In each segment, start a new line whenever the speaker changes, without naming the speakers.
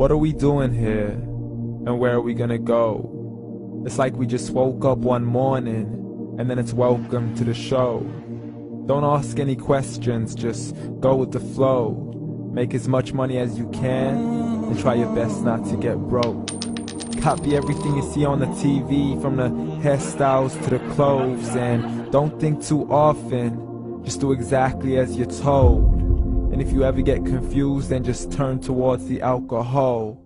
What are we doing here? And where are we gonna go? It's like we just woke up one morning, and then it's welcome to the show. Don't ask any questions, just go with the flow. Make as much money as you can, and try your best not to get broke. Copy everything you see on the TV, from the hairstyles to the clothes, and don't think too often, just do exactly as you're told. And if you ever get confused, then just turn towards the alcohol.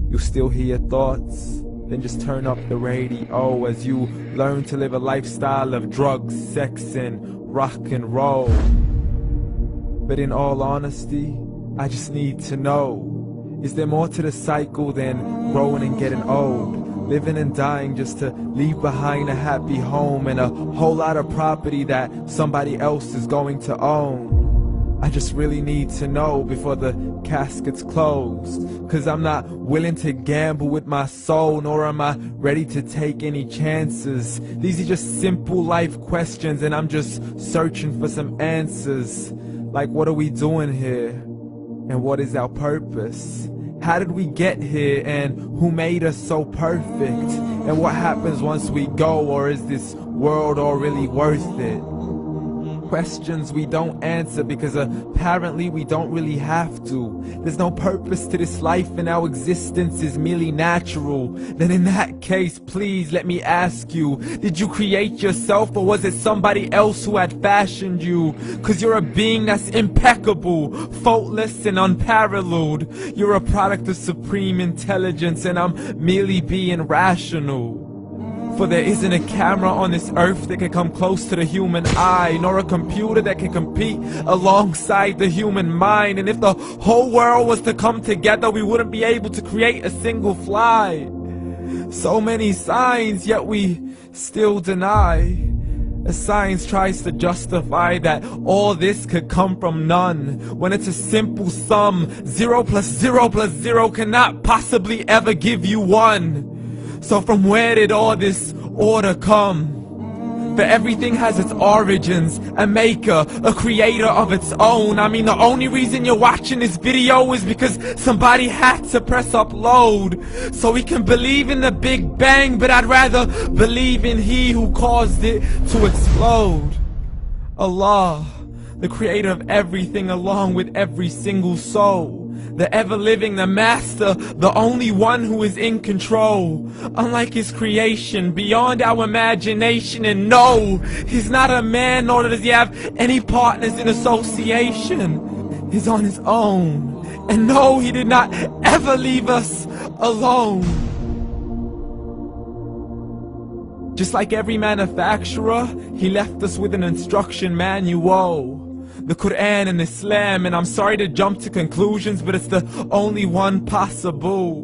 You still hear your thoughts? Then just turn up the radio as you learn to live a lifestyle of drugs, sex, and rock and roll. But in all honesty, I just need to know, is there more to the cycle than growing and getting old? Living and dying just to leave behind a happy home and a whole lot of property that somebody else is going to own. I just really need to know before the casket's closed, 'cause I'm not willing to gamble with my soul, nor am I ready to take any chances. These are just simple life questions, and I'm just searching for some answers. Like, what are we doing here? And what is our purpose? How did we get here, and who made us so perfect? And what happens once we go, or is this world all really worth it? Questions we don't answer because apparently we don't really have to. There's no purpose to this life and our existence is merely natural. Then in that case, please let me ask you, did you create yourself, or was it somebody else who had fashioned you? 'Cause you're a being that's impeccable, faultless and unparalleled. You're a product of supreme intelligence, and I'm merely being rational. For there isn't a camera on this earth that can come close to the human eye, nor a computer that can compete alongside the human mind. And if the whole world was to come together, we wouldn't be able to create a single fly. So many signs, yet we still deny. As science tries to justify that all this could come from none, when it's a simple sum. 0 plus 0 plus 0 cannot possibly ever give you 1. So from where did all this order come? For everything has its origins, a maker, a creator of its own. I mean, the only reason you're watching this video is because somebody had to press upload. So we can believe in the Big Bang, but I'd rather believe in He who caused it to explode. Allah, the creator of everything along with every single soul. The ever-living, the master, the only one who is in control. Unlike his creation, beyond our imagination. And no, he's not a man, nor does he have any partners in association. He's on his own. And no, he did not ever leave us alone. Just like every manufacturer, he left us with an instruction manual. The Quran and Islam, and I'm sorry to jump to conclusions, but it's the only one possible.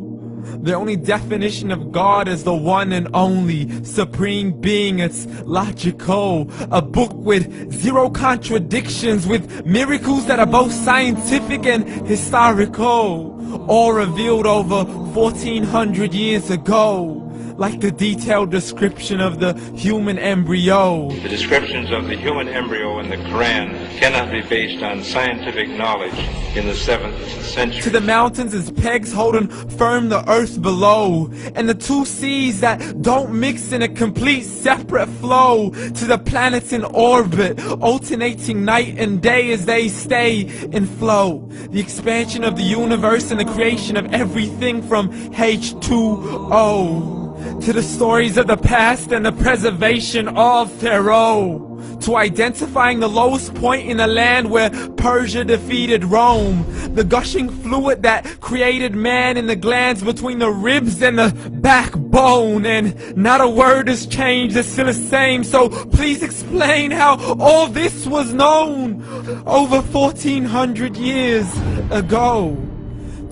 The only definition of God is the one and only supreme being. It's logical, a book with 0 contradictions, with miracles that are both scientific and historical, all revealed over 1400 years ago. Like the detailed description of the human embryo.
The descriptions of the human embryo in the Quran cannot be based on scientific knowledge in the 7th century.
To the mountains as pegs holding firm the earth below, and the 2 seas that don't mix in a complete separate flow. To the planets in orbit, alternating night and day as they stay in flow. The expansion of the universe and the creation of everything from H2O. To the stories of the past and the preservation of Pharaoh. To identifying the lowest point in the land where Persia defeated Rome. The gushing fluid that created man in the glands between the ribs and the backbone. And not a word has changed, it's still the same. So please explain how all this was known over 1400 years ago.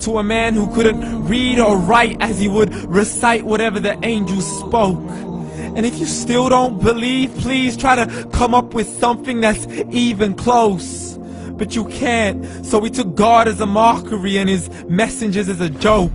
To a man who couldn't read or write, as he would recite whatever the angels spoke. And if you still don't believe, please try to come up with something that's even close. But you can't, so we took God as a mockery and his messengers as a joke.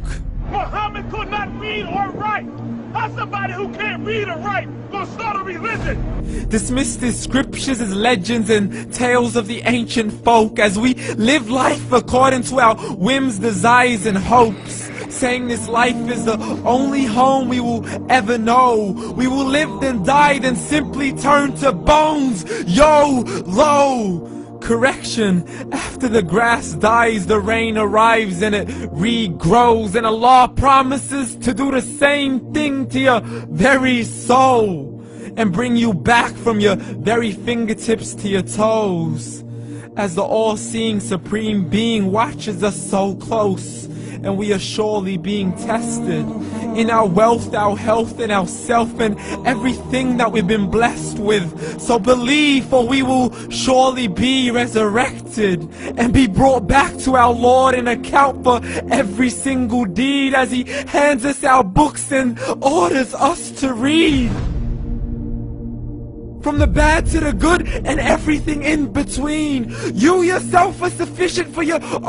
Muhammad could not read or write. How's somebody who can't read or write gonna start a religion?
Dismissed his scriptures as legends and tales of the ancient folk, as we live life according to our whims, desires, and hopes. saying this life is the only home we will ever know. We will live then die, then simply turn to bones. YOLO! Correction, after the grass dies, the rain arrives and it regrows, and Allah promises to do the same thing to your very soul and bring you back from your very fingertips to your toes, as the all-seeing supreme being watches us so close, and we are surely being tested in our wealth, our health, and our self, and everything that we've been blessed with. So believe, for we will surely be resurrected and be brought back to our Lord and account for every single deed, as He hands us our books and orders us to read. From the bad to the good and everything in between. You yourself are sufficient for your own